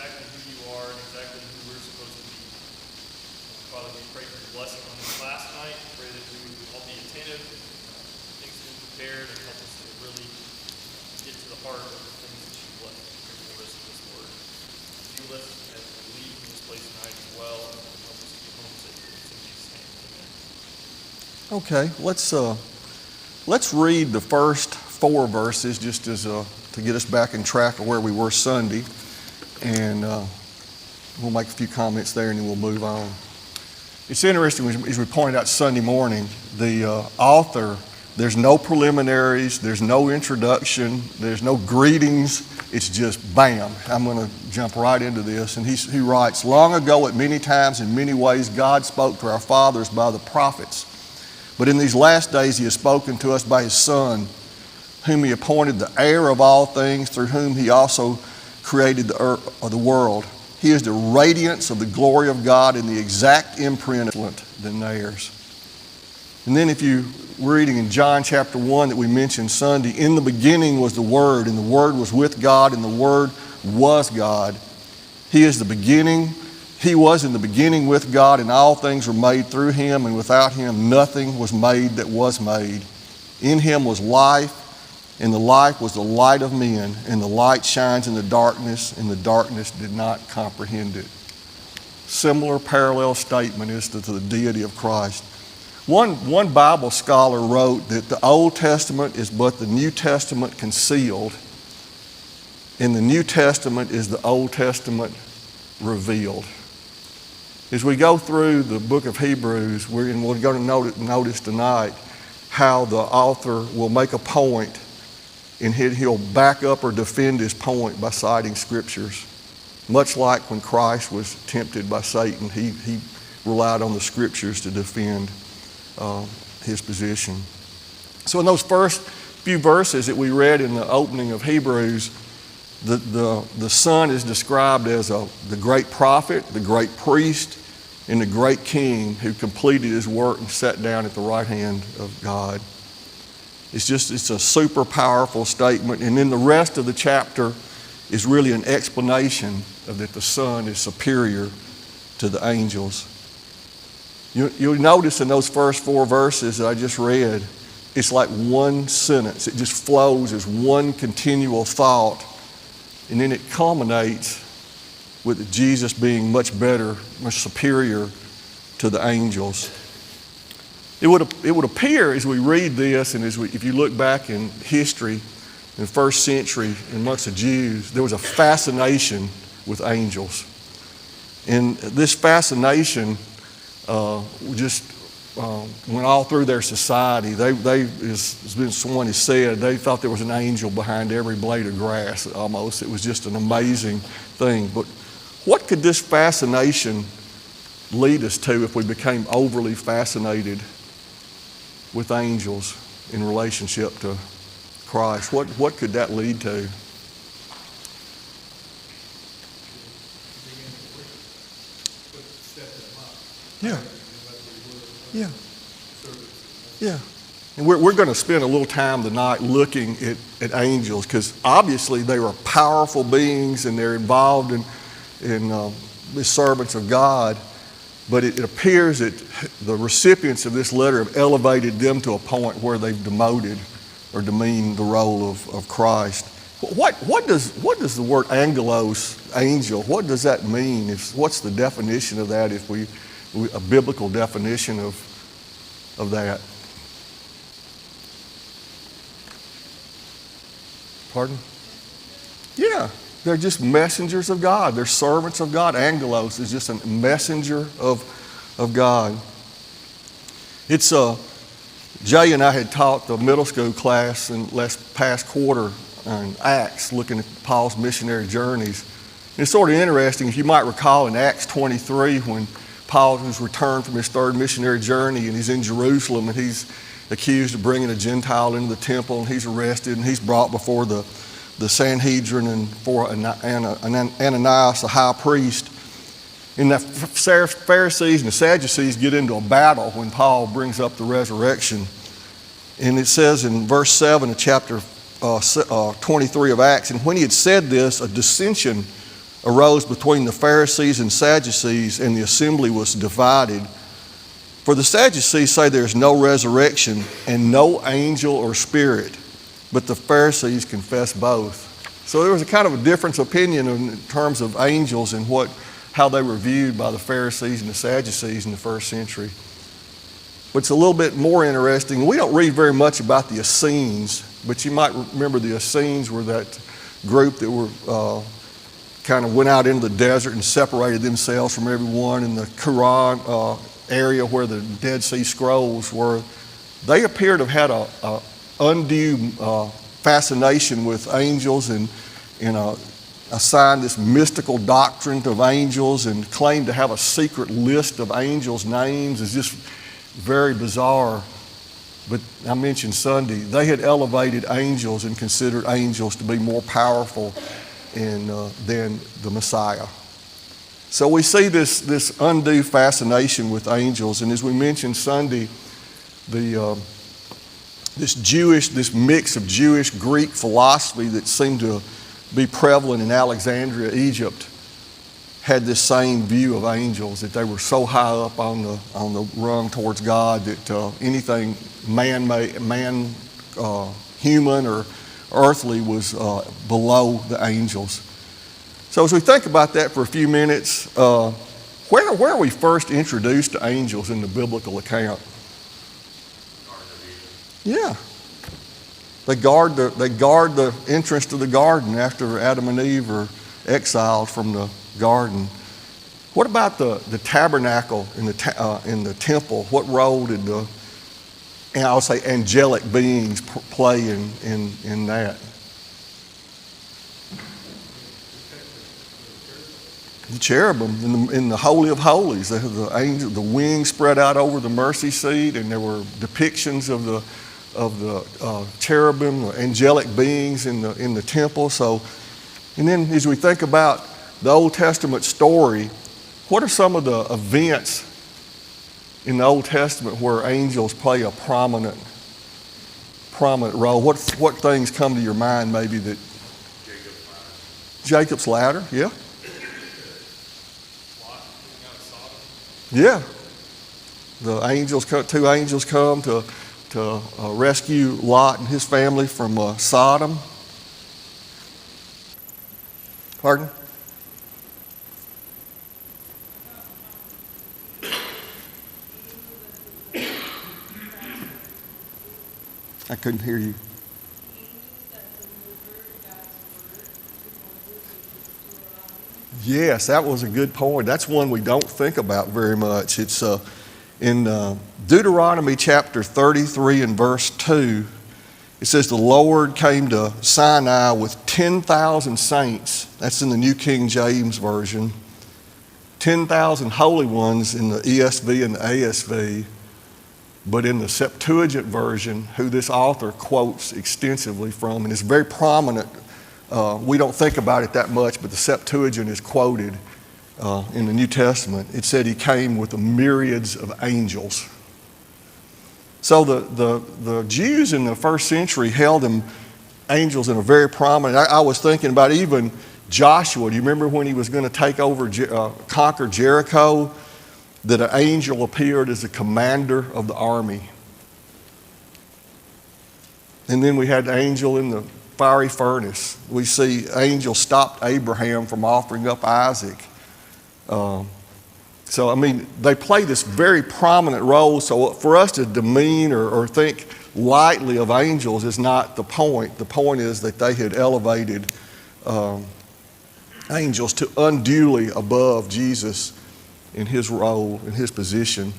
exactly who you are and exactly who we're supposed to be. Father, we pray for your blessing on this last night. Pray that we would all be attentive, things to be prepared, and help us to really get to the heart of the things that you bless for us in this word. Be with us as we leave from this place tonight as well, and help us to get home safely. In Jesus' name, amen. Okay, let's read the first 4 verses just as to get us back in track of where we were Sunday, and we'll make a few comments there and then we'll move on. It's interesting, as we pointed out Sunday morning, the author, there's no preliminaries, there's no introduction, there's no greetings, it's just bam, I'm going to jump right into this. And he writes, "Long ago at many times in many ways God spoke to our fathers by the prophets. But in these last days he has spoken to us by his Son, whom he appointed the heir of all things, through whom he also created the world. He is the radiance of the glory of God and the exact imprint than theirs." And then if you were reading in John chapter 1 that we mentioned Sunday, "In the beginning was the Word, and the Word was with God, and the Word was God. He is the beginning. He was in the beginning with God, and all things were made through him, and without him nothing was made that was made. In him was life, and the life was the light of men, and the light shines in the darkness, and the darkness did not comprehend it." Similar parallel statement as to the deity of Christ. One Bible scholar wrote that the Old Testament is but the New Testament concealed, and the New Testament is the Old Testament revealed. As we go through the book of Hebrews, we're going to notice tonight how the author will make a point, and he'll back up or defend his point by citing scriptures. Much like when Christ was tempted by Satan, he relied on the scriptures to defend his position. So in those first few verses that we read in the opening of Hebrews, the Son is described as the great prophet, the great priest, and the great king who completed his work and sat down at the right hand of God. It's a super powerful statement. And then the rest of the chapter is really an explanation of that the Son is superior to the angels. You'll notice in those first 4 verses that I just read, it's like one sentence. It just flows as one continual thought. And then it culminates with Jesus being much better, much superior to the angels. It would appear as we read this, and if you look back in history, in the first century, amongst the Jews, there was a fascination with angels. And this fascination just went all through their society. As someone has said, they thought there was an angel behind every blade of grass almost. It was just an amazing thing. But what could this fascination lead us to if we became overly fascinated with angels in relationship to Christ? What could that lead to? Yeah. Yeah. Yeah. And we're going to spend a little time tonight looking at angels, because obviously they are powerful beings and they're involved in the servants of God. But it appears that the recipients of this letter have elevated them to a point where they've demoted or demeaned the role of Christ. What does the word angelos, angel, what does that mean? What's the definition of that, if a biblical definition of that? Pardon? Yeah, they're just messengers of God. They're servants of God. Angelos is just a messenger of God. It's Jay and I had taught the middle school class in past quarter on Acts, looking at Paul's missionary journeys. And it's sort of interesting, if you might recall in Acts 23, when Paul has returned from his 3rd missionary journey and he's in Jerusalem and he's accused of bringing a Gentile into the temple, and he's arrested and he's brought before the Sanhedrin and for Ananias, the high priest. And the Pharisees and the Sadducees get into a battle when Paul brings up the resurrection. And it says in verse 7 of chapter 23 of Acts, "And when he had said this, a dissension arose between the Pharisees and Sadducees, and the assembly was divided. For the Sadducees say there is no resurrection and no angel or spirit, but the Pharisees confess both. So there was a kind of a difference of opinion in terms of angels and how they were viewed by the Pharisees and the Sadducees in the first century. But it's a little bit more interesting. We don't read very much about the Essenes, but you might remember the Essenes were that group that were kind of went out into the desert and separated themselves from everyone in the Qumran area where the Dead Sea Scrolls were. They appear to have had a undue fascination with angels and assigned this mystical doctrine of angels and claimed to have a secret list of angels' names. Is just very bizarre. But I mentioned Sunday, they had elevated angels and considered angels to be more powerful than the Messiah. So we see this undue fascination with angels, and as we mentioned Sunday, this mix of Jewish Greek philosophy that seemed to be prevalent in Alexandria, Egypt, had this same view of angels, that they were so high up on the rung towards God that anything human or earthly was below the angels. So as we think about that for a few minutes, where are we first introduced to angels in the biblical account? Yeah. They guard the entrance to the garden after Adam and Eve are exiled from the garden. What about the tabernacle in the temple? What role did I'll say angelic beings play in that? The cherubim in the Holy of Holies, the wings spread out over the mercy seat, and there were depictions of the cherubim, the angelic beings in the temple. So, and then as we think about the Old Testament story, what are some of the events in the Old Testament where angels play a prominent role? What things come to your mind maybe that? Jacob's ladder, yeah. Yeah. The angels, two angels come to rescue Lot and his family from Sodom. Pardon? I couldn't hear you. Yes, that was a good point. That's one we don't think about very much. It's in Deuteronomy chapter 33 and verse 2. It says, the Lord came to Sinai with 10,000 saints. That's in the New King James Version. 10,000 holy ones in the ESV and the ASV. But in the Septuagint version, who this author quotes extensively from, and it's very prominent. We don't think about it that much, but the Septuagint is quoted in the New Testament. It said he came with the myriads of angels. So the Jews in the first century held angels in a very prominent. I was thinking about even Joshua. Do you remember when he was going to take over, conquer Jericho, that an angel appeared as the commander of the army? And then we had the angel in the fiery furnace. We see angels stopped Abraham from offering up Isaac. So, I mean, they play this very prominent role. So for us to demean or think lightly of angels is not the point. The point is that they had elevated angels to unduly above Jesus in his role, in his position.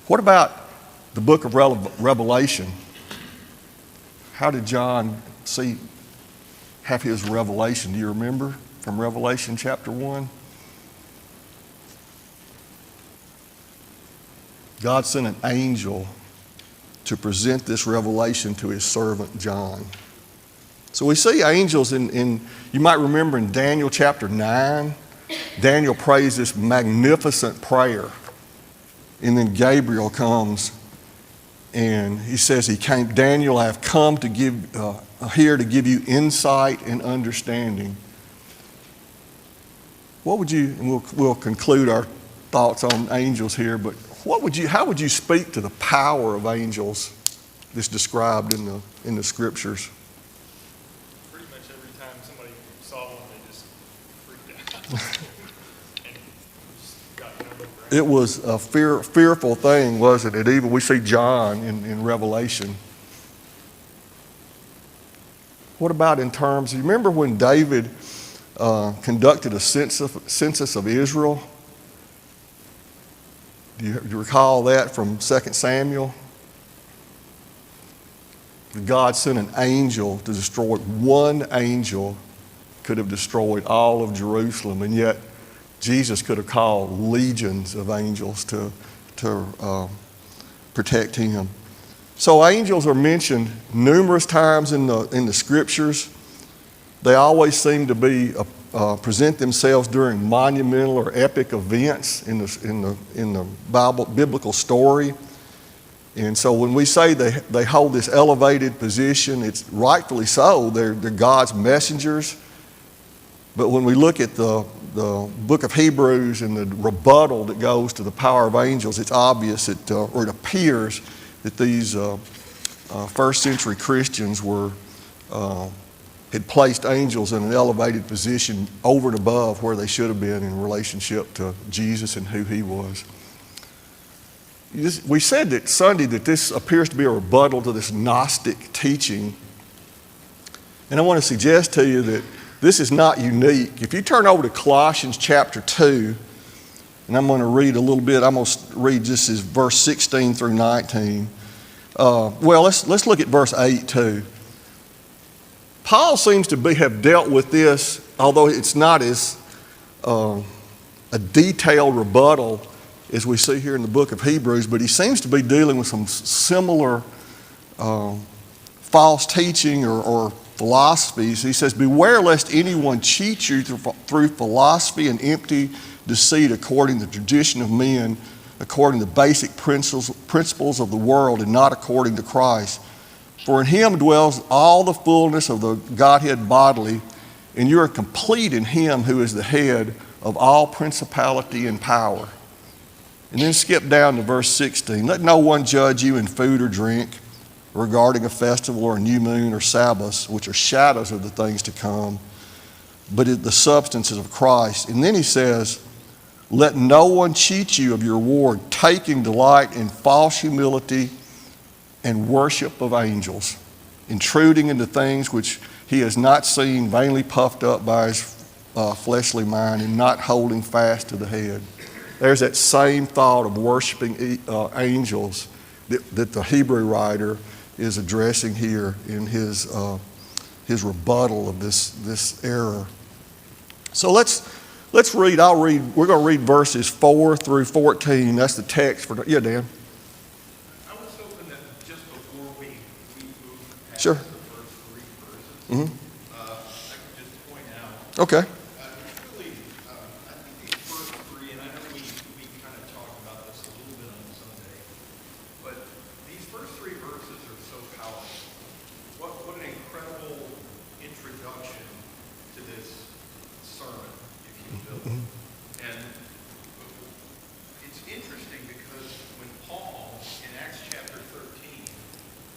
What about the book of Revelation? How did John have his revelation? Do you remember from Revelation chapter 1? God sent an angel to present this revelation to his servant John. So we see angels in you might remember in Daniel chapter 9, Daniel prays this magnificent prayer. And then Gabriel comes and he says Daniel, I have come to here to give you insight and understanding. what would you, and we'll conclude our thoughts on angels here, but how would you speak to the power of angels that's described in the scriptures? Pretty much every time somebody saw one, they just freaked out. And just got numb over it. It was a fearful thing, wasn't it? Even we see John in Revelation. What about in terms, you remember when David conducted a census of Israel? Do you recall that from 2 Samuel? God sent an angel to destroy. One angel could have destroyed all of Jerusalem, and yet Jesus could have called legions of angels to protect him. So angels are mentioned numerous times in the scriptures. They always seem to be present themselves during monumental or epic events in the biblical story. And so when we say they hold this elevated position, it's rightfully so. They're God's messengers. But when we look at the book of Hebrews and the rebuttal that goes to the power of angels, it's obvious or it appears that these first century Christians had placed angels in an elevated position over and above where they should have been in relationship to Jesus and who he was. We said that Sunday that this appears to be a rebuttal to this Gnostic teaching. And I want to suggest to you that this is not unique. If you turn over to Colossians chapter 2, and I'm going to read a little bit, I'm going to read just as verse 16 through 19. Let's look at verse 8 too. Paul seems to have dealt with this, although it's not as a detailed rebuttal as we see here in the book of Hebrews, but he seems to be dealing with some similar false teaching or philosophies. He says, beware lest anyone cheat you through philosophy and empty deceit according to the tradition of men, according to the basic principles of the world and not according to Christ. For in him dwells all the fullness of the Godhead bodily, and you are complete in him who is the head of all principality and power. And then skip down to verse 16. Let no one judge you in food or drink, regarding a festival or a new moon or Sabbaths, which are shadows of the things to come, but the substances of Christ. And then he says, let no one cheat you of your reward, taking delight in false humility and worship of angels, intruding into things which he has not seen, vainly puffed up by his fleshly mind, and not holding fast to the head. There's that same thought of worshiping angels that the Hebrew writer is addressing here in his rebuttal of this error. So let's read. We're going to read verses 4 through 14. That's the text for. Yeah, Dan. I was hoping that just before we move past Sure. the first three verses, Mm-hmm. I could just point out. Okay. Really, I think these first three, and I know we kind of talked about this a little bit on Sunday, but these first three verses are so powerful. What an incredible introduction to this sermon, if you will. And it's interesting because when Paul, in Acts chapter 13,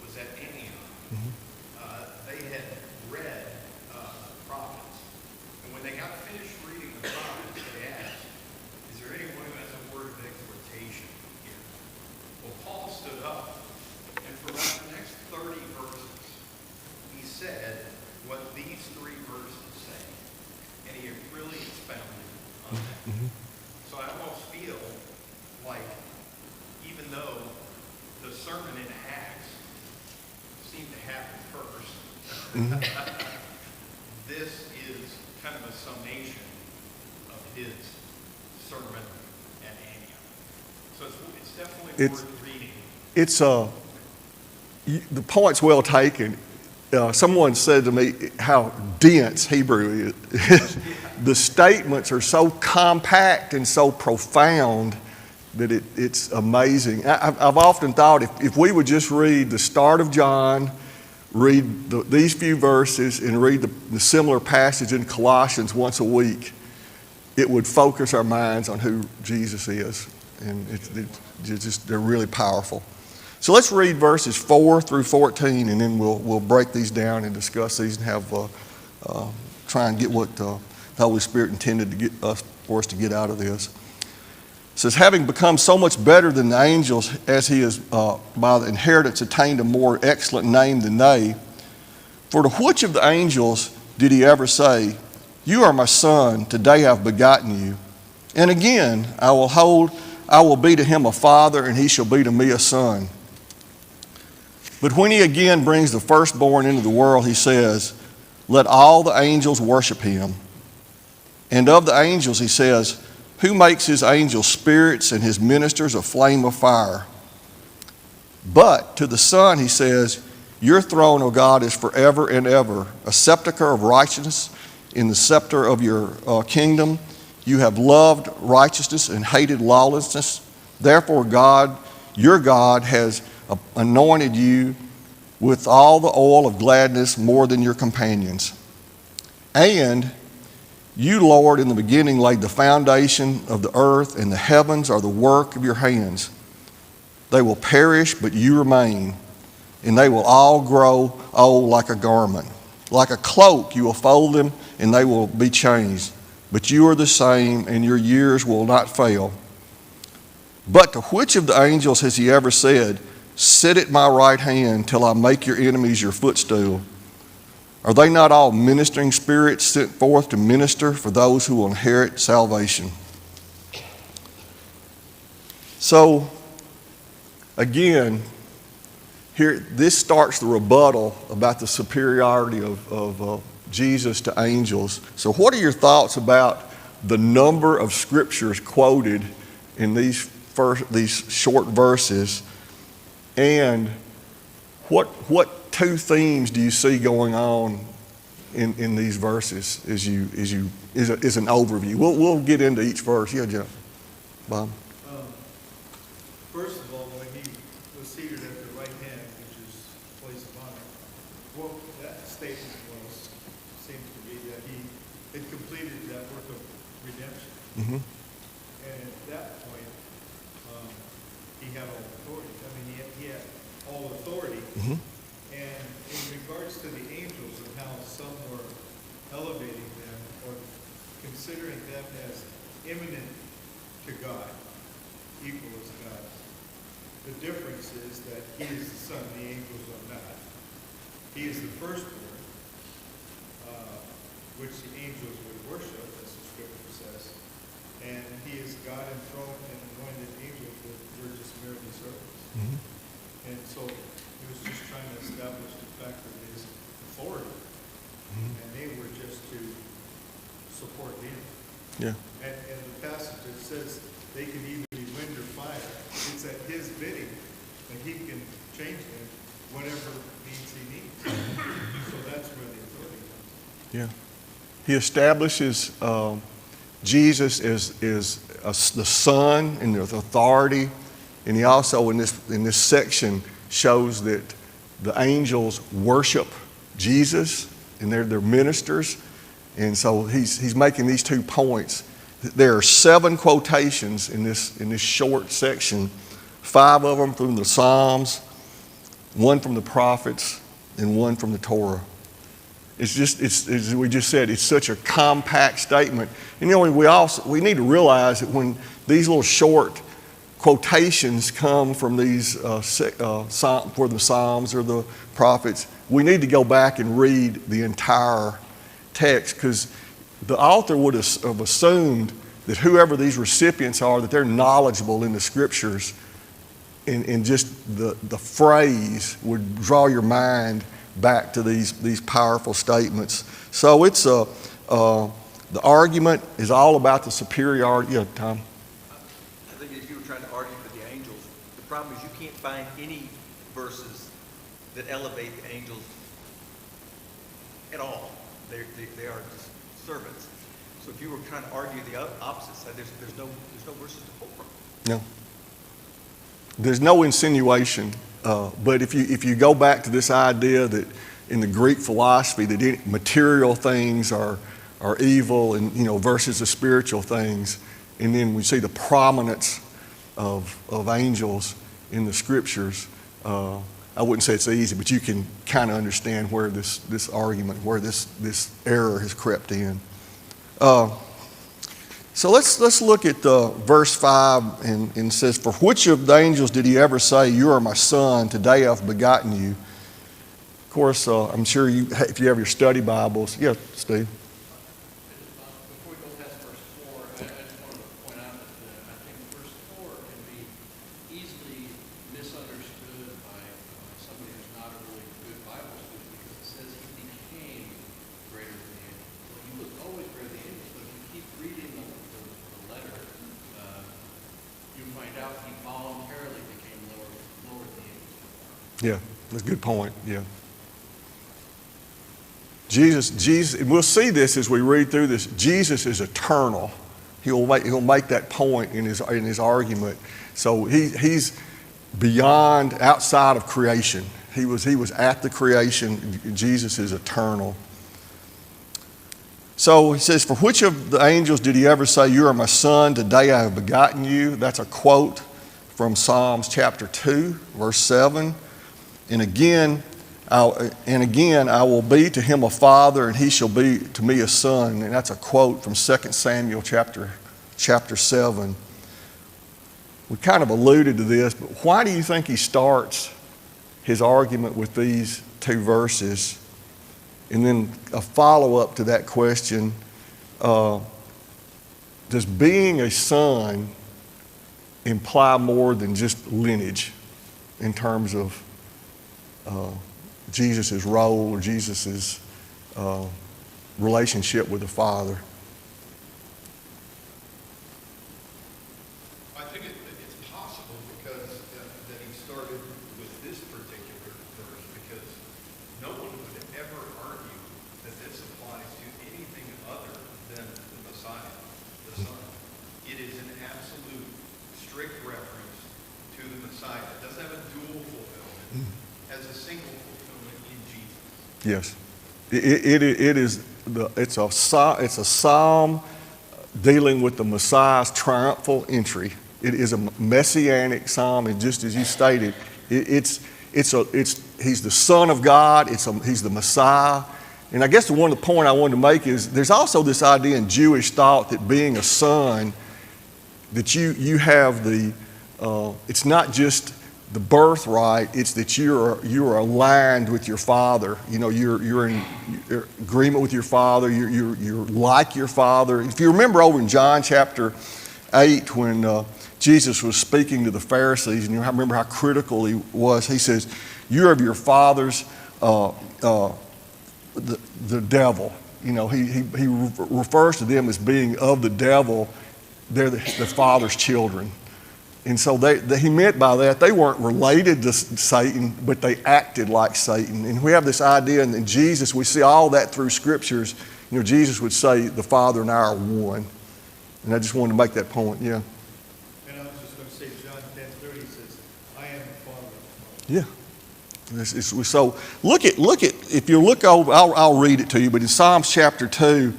was at Antioch, they had read the prophets. And when they got finished reading the prophets, they asked, is there anyone who has a word of exhortation here? Well, Paul stood up, and for about the next 30 verses, he said what these three verses say. And he really expounded on that. So I almost feel like, even though the sermon in Acts seemed to happen first, this is kind of a summation of his sermon at Antioch. So it's definitely worth reading. It's the point's well taken. Someone said to me how dense Hebrew is. The statements are so compact and so profound that it's amazing. I've often thought if we would just read the start of John, read these few verses, and read the similar passage in Colossians once a week, it would focus our minds on who Jesus is. And they're really powerful. So let's read verses 4 through 14, and then we'll break these down and discuss these and have try and get what the Holy Spirit intended to for us to get out of this. It says, having become so much better than the angels, as he is by the inheritance attained a more excellent name than they, for to which of the angels did he ever say, you are my son, today I have begotten you? And again, I will be to him a father, and he shall be to me a son. But when he again brings the firstborn into the world, he says, let all the angels worship him. And of the angels, he says, who makes his angels spirits and his ministers a flame of fire? But to the Son, he says, your throne, O God, is forever and ever, a scepter of righteousness in the scepter of your kingdom. You have loved righteousness and hated lawlessness. Therefore, God, your God, has anointed you with all the oil of gladness more than your companions. And you, Lord, in the beginning laid the foundation of the earth, and the heavens are the work of your hands. They will perish, but you remain, and they will all grow old like a garment. Like a cloak you will fold them, and they will be changed. But you are the same, and your years will not fail. But to which of the angels has he ever said, sit at my right hand till I make your enemies your footstool? Are they not all ministering spirits sent forth to minister for those who will inherit salvation? So, again, here this starts the rebuttal about the superiority of Jesus to angels. So what are your thoughts about the number of scriptures quoted in these short verses? And what two themes do you see going on in these verses as an overview? We'll get into each verse. Yeah, Jeff. Bob. First of all, when he was seated at the right hand, which is place of honor, what that statement seems to be that he had completed that work of redemption. Mm-hmm. And at that point, he had all authority. I mean, he had all authority. Mm-hmm. And in regards to the angels and how some were elevating them or considering them as imminent to God, equal as God, the difference is that he is the Son, the angels are not. He is the firstborn, which the angels would worship, as the scripture says. And he is God enthroned and anointed angels, we're just merely servants. Mm-hmm. And so he was just trying to establish the fact of his authority. Mm-hmm. And they were just to support him. Yeah. And the passage that says they can either be wind or fire, it's at his bidding, and he can change them whatever needs he needs. So that's where the authority comes in. Yeah. He establishes Jesus as the Son and the authority, and he also in this section shows that the angels worship Jesus and they're ministers, and so he's making these 2 points. There are 7 quotations in this short section, 5 of them from the Psalms, 1 from the prophets, and 1 from the Torah. It's as we just said, it's such a compact statement. And we need to realize that when these little short quotations come from these for the Psalms or the prophets, we need to go back and read the entire text, because the author would have assumed that whoever these recipients are, that they're knowledgeable in the scriptures, and just the phrase would draw your mind back to these powerful statements. So it's the argument is all about the superiority. Yeah, Tom. I think if you were trying to argue for the angels, the problem is you can't find any verses that elevate the angels at all. They are just servants. So if you were trying to argue the opposite side, there's no verses to pull from. No. There's no insinuation, but if you go back to this idea that in the Greek philosophy that material things are are evil and, versus the spiritual things. And then we see the prominence of angels in the scriptures. I wouldn't say it's easy, but you can kind of understand where this argument, where this error has crept in. So let's look at verse 5, and it says, "For which of the angels did he ever say, 'You are my son, today I've begotten you'?" Of course, I'm sure if you have your study Bibles. Yeah, Steve. Before we go past verse 4, I just wanted to point out that I think verse 4 can be easily misunderstood by somebody who's not a really good Bible student, because it says he became greater than the angels. Well, he was always greater than the angels, but if you keep reading the letter, you find out he voluntarily became lower than the angels. Yeah, that's a good point. Yeah. Jesus, and we'll see this as we read through this. Jesus is eternal. He'll make that point in his argument. So he's beyond, outside of creation. He was at the creation. Jesus is eternal. So he says, "For which of the angels did he ever say, 'You are my son, today I have begotten you'?" That's a quote from Psalms chapter 2, verse 7. And again, I will be to him a father, and he shall be to me a son. And that's a quote from 2 Samuel chapter 7. We kind of alluded to this, but why do you think he starts his argument with these two verses? And then a follow-up to that question, does being a son imply more than just lineage in terms of Jesus' role or Jesus' relationship with the Father? I think it's possible because that he started with this particular verse, because no one would ever argue that this applies to anything other than the Messiah, the Son. It is an absolute strict reference to the Messiah. It doesn't have a dual fulfillment, as a single fulfillment in Jesus. Yes. It's a psalm dealing with the Messiah's triumphal entry. It is a messianic psalm, and just as you stated, he's the Son of God. He's the Messiah. And I guess the point I wanted to make is there's also this idea in Jewish thought that being a son, that you have it's not just the birthright, it's that you're aligned with your father. You're in agreement with your father. You're like your father. If you remember over in John chapter 8, when Jesus was speaking to the Pharisees, and you remember how critical he was. He says, "You're of your father's the devil." He refers to them as being of the devil. They're the father's children. And so he meant by that, they weren't related to Satan, but they acted like Satan. And we have this idea, and in Jesus, we see all that through scriptures. Jesus would say, the Father and I are one. And I just wanted to make that point, yeah. And I was just going to say, John 10:30 says, "I am the Father of the Father." Yeah. So look at, if you look over, I'll read it to you, but in Psalms chapter 2,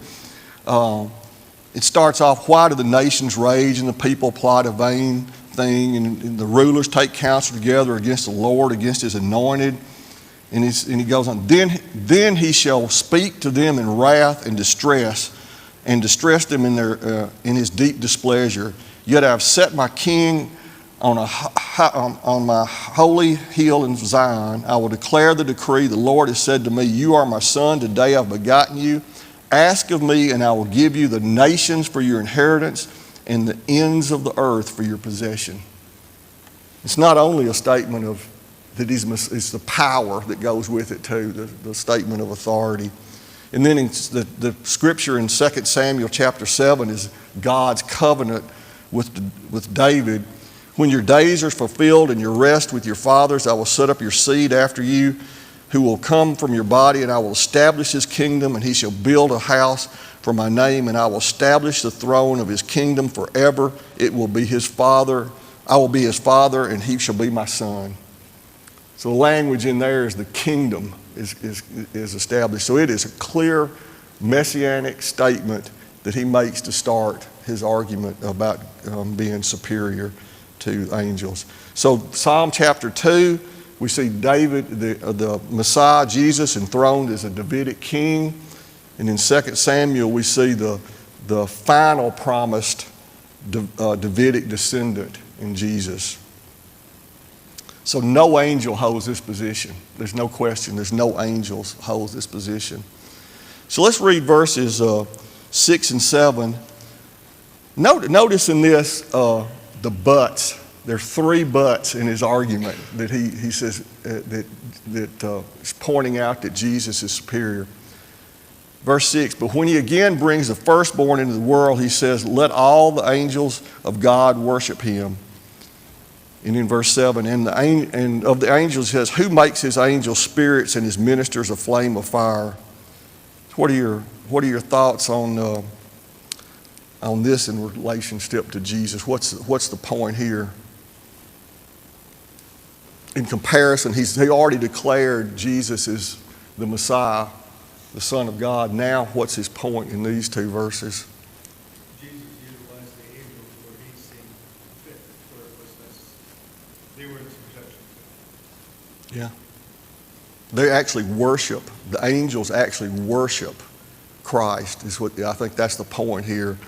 it starts off, "Why do the nations rage and the people plot a vain thing, and the rulers take counsel together against the Lord, against his anointed?" And he goes on, then he shall speak to them in wrath and distress them in his deep displeasure. Yet I have set my king on my holy hill in Zion. I will declare the decree. The Lord has said to me, 'You are my son, today I've begotten you. Ask of me, and I will give you the nations for your inheritance, and the ends of the earth for your possession.'" It's not only a statement of that it's the power that goes with it too, the statement of authority. And then the scripture in 2 Samuel chapter 7 is God's covenant with David. "When your days are fulfilled and your rest with your fathers, I will set up your seed after you, who will come from your body, and I will establish his kingdom, and he shall build a house for my name, and I will establish the throne of his kingdom forever. It will be his father. I will be his father, and he shall be my son." So the language in there is the kingdom is established. So it is a clear messianic statement that he makes to start his argument about being superior to angels. So Psalm chapter 2, we see David, the Messiah, Jesus, enthroned as a Davidic king. And in 2 Samuel, we see the final promised Davidic descendant in Jesus. So no angel holds this position. There's no question. There's no angels holds this position. So let's read verses 6 and 7. Notice in this the buts. There are 3 buts in his argument that he says that is pointing out that Jesus is superior. Verse 6, but when he again brings the firstborn into the world, he says, let all the angels of God worship him. And in verse 7, and of the angels, he says, who makes his angels spirits and his ministers a flame of fire? What are your thoughts on this in relationship to Jesus? What's the point here? In comparison, he already declared Jesus is the Messiah, the Son of God. Now, what's his point in these 2 verses? Jesus utilized the angels where he seemed fit, where it was necessary. They were in subjection to him. Yeah. They actually worship, the angels actually worship Christ, is what I think that's the point here.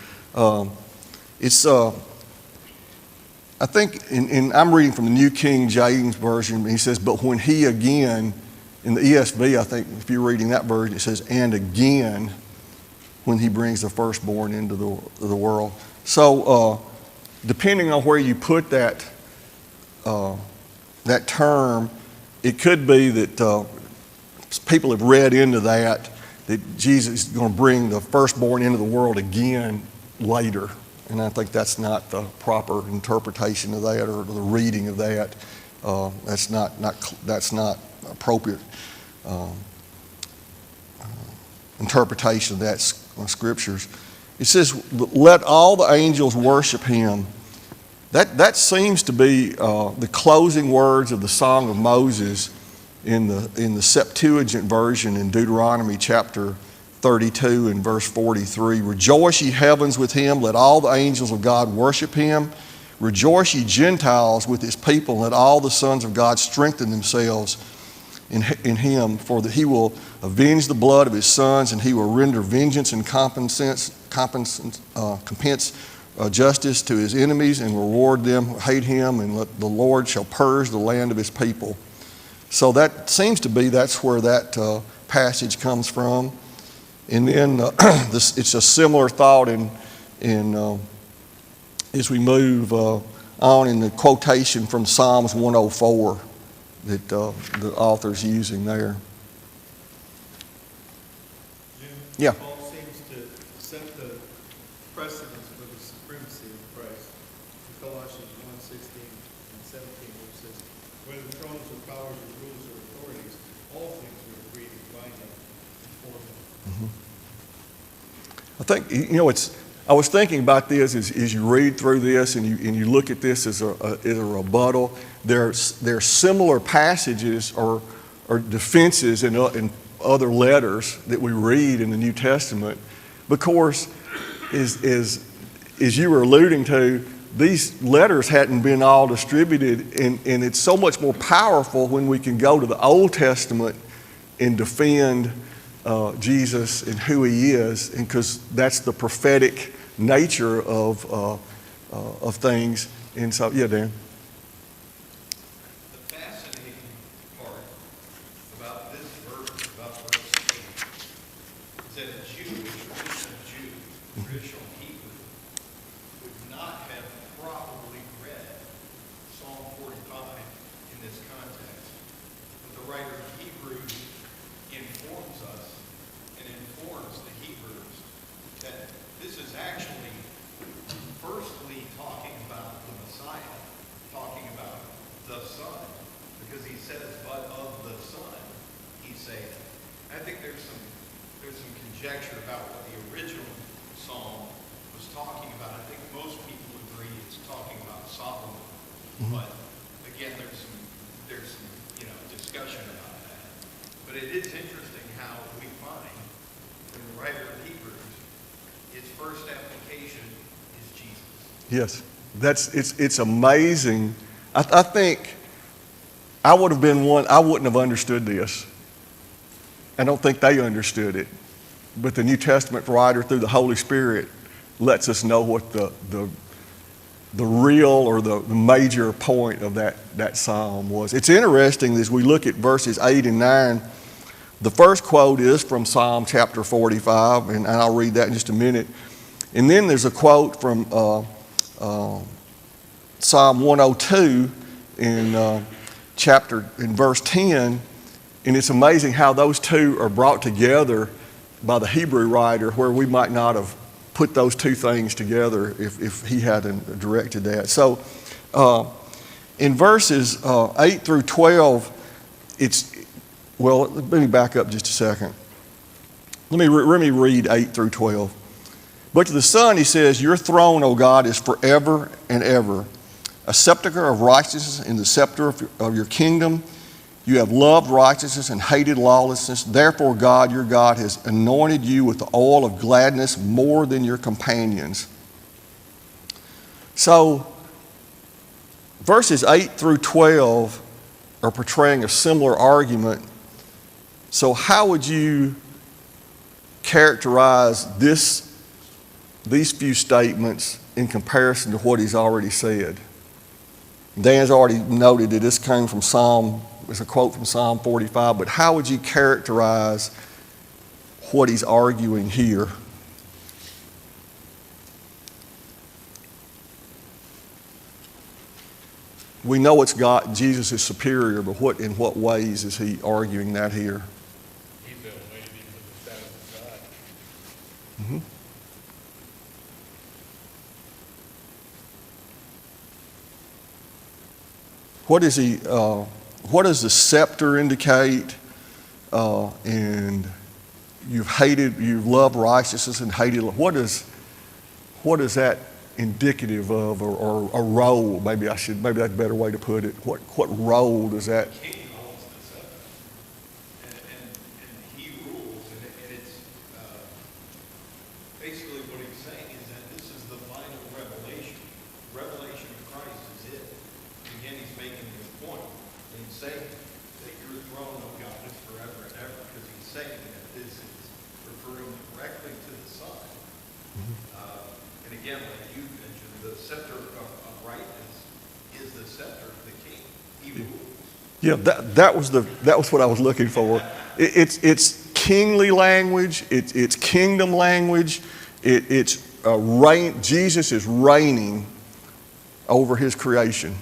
I think, I'm reading from the New King James Version, he says, but when he again, in the ESV, I think if you're reading that version, it says, and again, when he brings the firstborn into the world. So, depending on where you put that term, it could be that people have read into that Jesus is going to bring the firstborn into the world again later. And I think that's not the proper interpretation of that or the reading of that. That's not appropriate interpretation of that scriptures. It says, let all the angels worship him. That seems to be the closing words of the Song of Moses in the Septuagint version in Deuteronomy chapter 32 and verse 43. Rejoice, ye heavens, with him. Let all the angels of God worship him. Rejoice, ye Gentiles, with his people. Let all the sons of God strengthen themselves in him. For that he will avenge the blood of his sons, and he will render vengeance and compense justice to his enemies, and reward them who hate him. And the Lord shall purge the land of his people. So that seems to be that's where that passage comes from. And then it's a similar thought as we move on in the quotation from Psalms 104 that the author's using there. Jim? Yeah. Paul seems to set the precedence for the supremacy of Christ. In Colossians 1:16 and 17, where it says, whether the thrones of powers or rulers or authorities, all things were created by him and for him. I think, I was thinking about this as you read through this and you look at this as a rebuttal. There are similar passages or defenses in other letters that we read in the New Testament. Because, as you were alluding to, these letters hadn't been all distributed, and it's so much more powerful when we can go to the Old Testament and defend Jesus and who he is, and because that's the prophetic nature of things. And so, yeah, Dan. The fascinating part about this verse, about verse 8, is that a Jew, a traditional Hebrew, would not have probably read Psalm 45 in this context. But the writer of Hebrews informs us and informs the Hebrews that this is actually firstly talking about the Messiah, talking about the Son, because he says, but of the Son he saith. I think there's some conjecture about what the original psalm was talking about. I think most people agree it's talking about Solomon. But again, there's some discussion about that. But it is interesting how we find when the writer application is Jesus. Yes, it's amazing. I think I would have been one, I wouldn't have understood this. I don't think they understood it. But the New Testament writer, through the Holy Spirit, lets us know what the real or the major point of that psalm was. It's interesting as we look at verses 8 and 9. The first quote is from Psalm chapter 45, and I'll read that in just a minute. And then there's a quote from Psalm 102 in verse 10, and it's amazing how those two are brought together by the Hebrew writer, where we might not have put those two things together if he hadn't directed that. So in verses 8 through 12, let me back up just a second. Let me read 8 through 12. But to the Son, he says, your throne, O God, is forever and ever. A scepter of righteousness in the scepter of your kingdom. You have loved righteousness and hated lawlessness. Therefore, God, your God, has anointed you with the oil of gladness more than your companions. So, verses 8 through 12 are portraying a similar argument. So how would you characterize these few statements in comparison to what he's already said? Dan's already noted that this came from it's a quote from Psalm 45, but how would you characterize what he's arguing here? We know Jesus is superior, but in what ways is he arguing that here? He's elevated him to the status of God. Mm-hmm. What does the scepter indicate? And you've loved righteousness and hated. What is that indicative of, or a role? Maybe that's a better way to put it. What role does that? The king holds the scepter, and he rules, and it's basically what he's saying is that this is the final revelation. Revelation of Christ is it. Again, he's making this point in saying that your throne, oh God, is forever and ever, because he's saying that this is referring directly to the Son. And again, like you mentioned, the scepter of rightness is the scepter of the king. He rules. Yeah, that was what I was looking for. It's kingly language. It's kingdom language. It's reign. Jesus is reigning over his creation.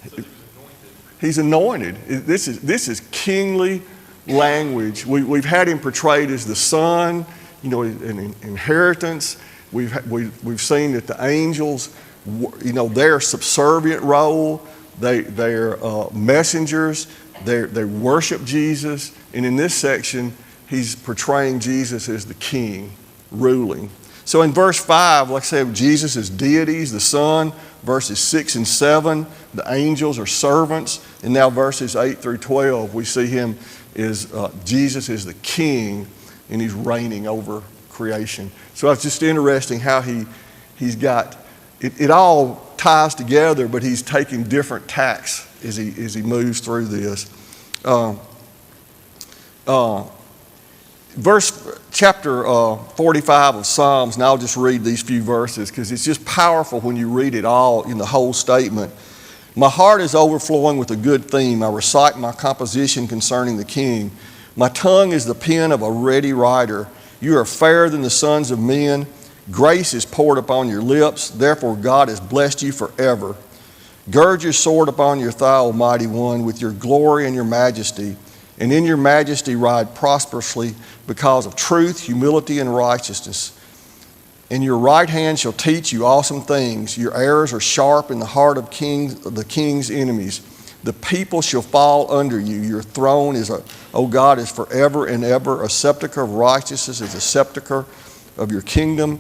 So there's anointed. He's anointed. This is kingly language. We've had him portrayed as the Son, an inheritance. We've seen that the angels, their subservient role. They're messengers. They worship Jesus. And in this section, he's portraying Jesus as the king, ruling. So in verse 5, like I said, Jesus is deities, the Son. Verses 6 and 7, the angels are servants. And now verses 8 through 12, we see him as Jesus is the king, and he's reigning over creation. So it's just interesting how he's got, it all ties together, but he's taking different tacks as he moves through this. Chapter 45 of Psalms, and I'll just read these few verses because it's just powerful when you read it all in the whole statement. My heart is overflowing with a good theme. I recite my composition concerning the King. My tongue is the pen of a ready writer. You are fairer than the sons of men. Grace is poured upon your lips. Therefore God has blessed you forever. Gird your sword upon your thigh, O mighty one, with your glory and your majesty. And in your majesty ride prosperously because of truth, humility, and righteousness. And your right hand shall teach you awesome things. Your arrows are sharp in the heart of the king's enemies. The people shall fall under you. Your throne O God, is forever and ever. A scepter of righteousness is a scepter of your kingdom.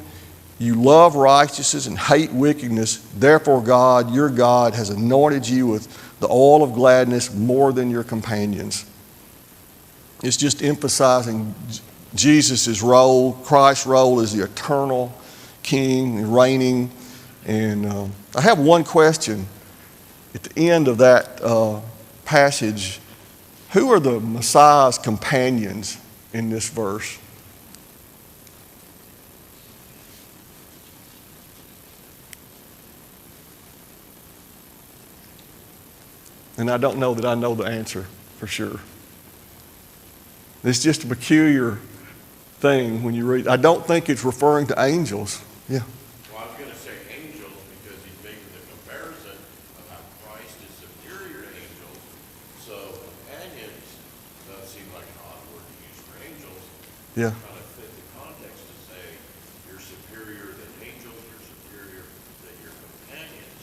You love righteousness and hate wickedness. Therefore God, your God, has anointed you with the oil of gladness more than your companions. It's just emphasizing Jesus' role. Christ's role as the eternal king, reigning. And I have one question at the end of that passage. Who are the Messiah's companions in this verse? And I don't know that I know the answer for sure. It's just a peculiar thing when you read. I don't think it's referring to angels. Yeah. Well, I was going to say angels because he's making the comparison of how Christ is superior to angels. So companions doesn't seem like an odd word to use for angels. Yeah. Kind of fit the context to say you're superior than angels, you're superior than your companions.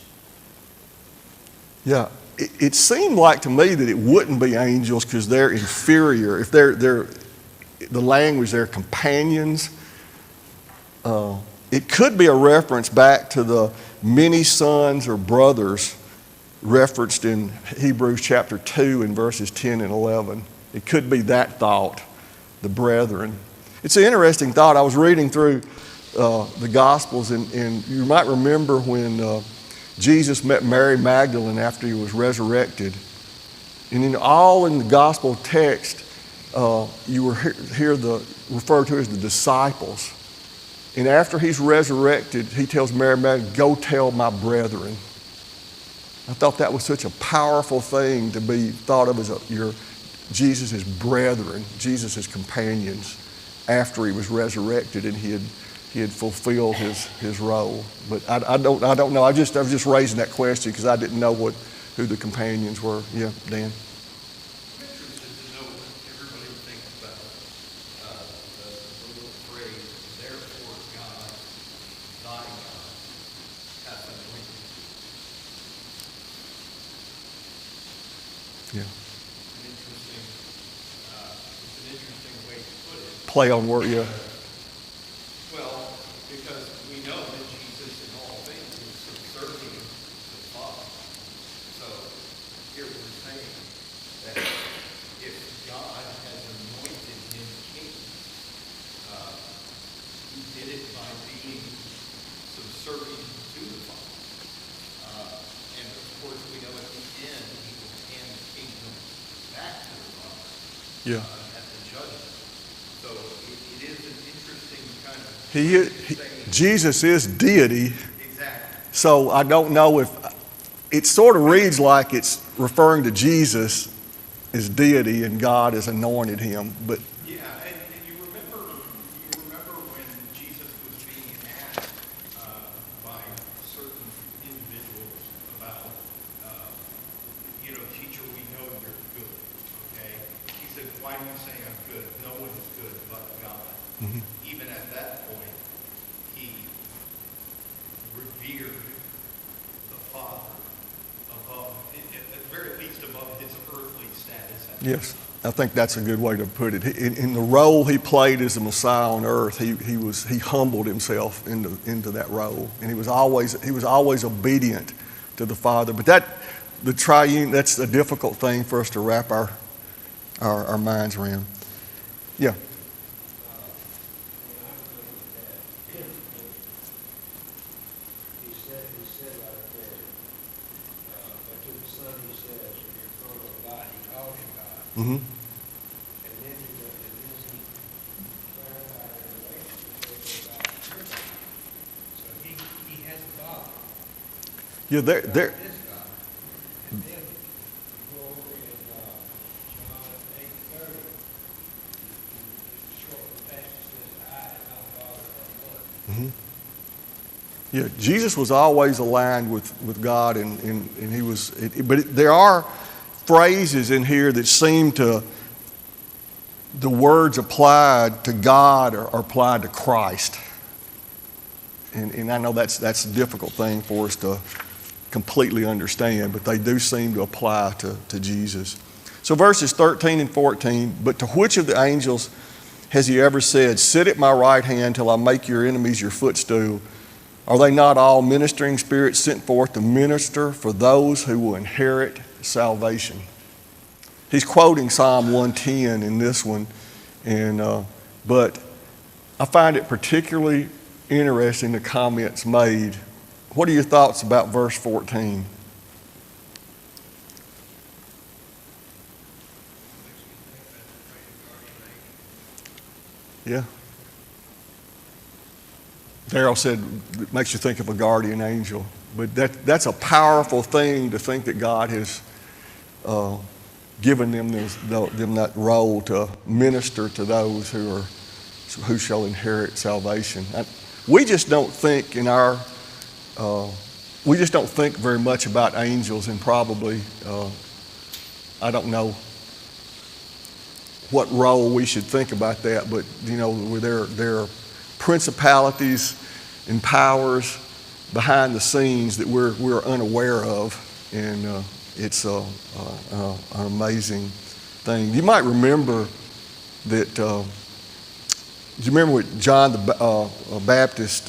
Yeah. It seemed like to me that it wouldn't be angels because they're inferior. If they're the language, they're companions. It could be a reference back to the many sons or brothers referenced in Hebrews chapter 2 in verses 10 and 11. It could be that thought, the brethren. It's an interesting thought. I was reading through the Gospels, and you might remember when Jesus met Mary Magdalene after he was resurrected. And in all in the gospel text, you will hear referred to as the disciples. And after he's resurrected, he tells Mary Magdalene, go tell my brethren. I thought that was such a powerful thing to be thought of as Jesus' brethren, Jesus' companions, after he was resurrected and he had fulfilled his role. But I don't know. I was just raising that question because I didn't know who the companions were. Yeah, Dan. I'm interested to know what everybody thinks about the little phrase, therefore God, thy God, hath anointed thee. Yeah. It's an interesting way to put it. Play on word. Yeah. Well, because we know that Jesus in all things is subservient to the Father. So here we're saying that if God has anointed him king, he did it by being subservient to the Father. And of course, we know at the end he will hand the kingdom back to the Father. Yeah. At the judgment. So it is an interesting kind of Jesus is deity, exactly. so I don't know if it sort of reads like it's referring to Jesus as deity and God has anointed him. But Yeah, and you remember when Jesus was being asked by certain individuals about, teacher, we know you're good, okay? He said, why do you say I'm good? No one is good but God. Even at that point, he revered the Father above, at the very least above his earthly status. yes, I think that's a good way to put it. In the role he played as the Messiah on earth, he humbled himself into that role, and he was always obedient to the Father. But the triune, that's a difficult thing for us to wrap our minds around. Yeah. He said right there, but to the Son he says, you're full of God, he called him God. Mm-hmm. And then he clarified in the relationship about your God. So he has a Father. Yeah, there. God is God. And then you go over in John 8:30, short passage says, I and my Father are one. Mm-hmm. Yeah, Jesus was always aligned with God, and he was. But there are phrases in here that seem to the words applied to God are applied to Christ, and I know that's a difficult thing for us to completely understand, but they do seem to apply to Jesus. So verses 13 and 14. But to which of the angels has he ever said, sit at my right hand till I make your enemies your footstool? Are they not all ministering spirits sent forth to minister for those who will inherit salvation? He's quoting Psalm 110 in this one, but I find it particularly interesting, the comments made. What are your thoughts about verse 14? Yeah. Darrell said it makes you think of a guardian angel. But that's a powerful thing to think that God has given them that role to minister to those who shall inherit salvation. We just don't think we just don't think very much about angels, and probably I don't know what role we should think about that, but there are principalities and powers behind the scenes that we're unaware of, and it's an amazing thing. You might remember that. Do you remember with John the Baptist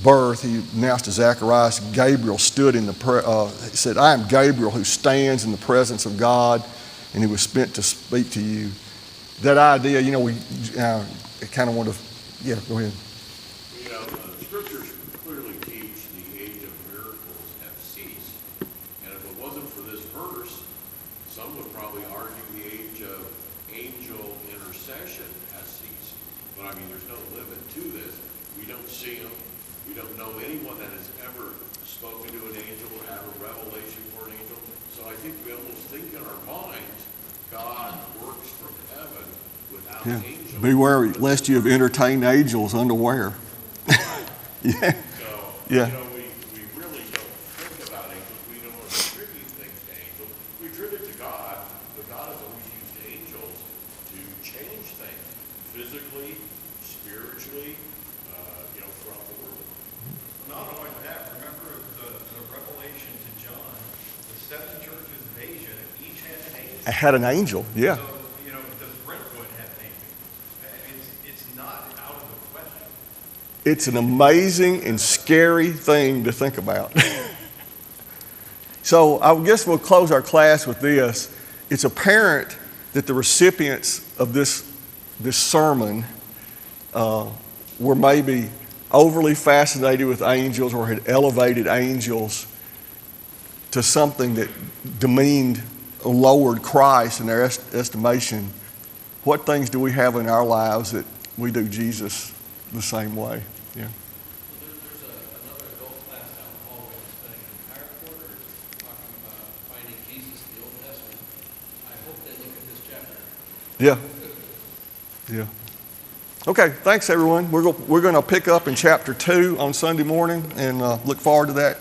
birth? He announced to Zacharias, Gabriel stood in he said, "I am Gabriel who stands in the presence of God, and he was spent to speak to you." That idea, we kind of want to, yeah, go ahead. The scriptures clearly teach the age of miracles have ceased. And if it wasn't for this verse, some would probably argue the age of angel intercession has ceased. But I mean, there's no limit to this. We don't see them. We don't know anyone that has ever spoken to an angel or had a revelation for an angel. So I think we almost think in our minds, God works from heaven without angels. Beware lest you have entertained angels unaware. Yeah. So, yeah. We really don't think about angels. We don't attribute things to angels. We attribute to God, but God has always used angels to change things physically, spiritually, throughout the world. Not only that, remember the revelation to John, the 7 churches of Asia, each had an angel. I had an angel, yeah. So, does Brentwood have an angel? It's not out of the question. It's an amazing and scary thing to think about. So I guess we'll close our class with this. It's apparent that the recipients of this sermon were maybe overly fascinated with angels or had elevated angels to something that demeaned or lowered Christ in their estimation. What things do we have in our lives that we do Jesus the same way? Yeah. There's another adult class down the hallway that's spending an entire quarter talking about finding Jesus in the Old Testament. I hope they look at this chapter. Yeah. Yeah. Okay, thanks everyone. We're going to pick up in chapter 2 on Sunday morning and look forward to that.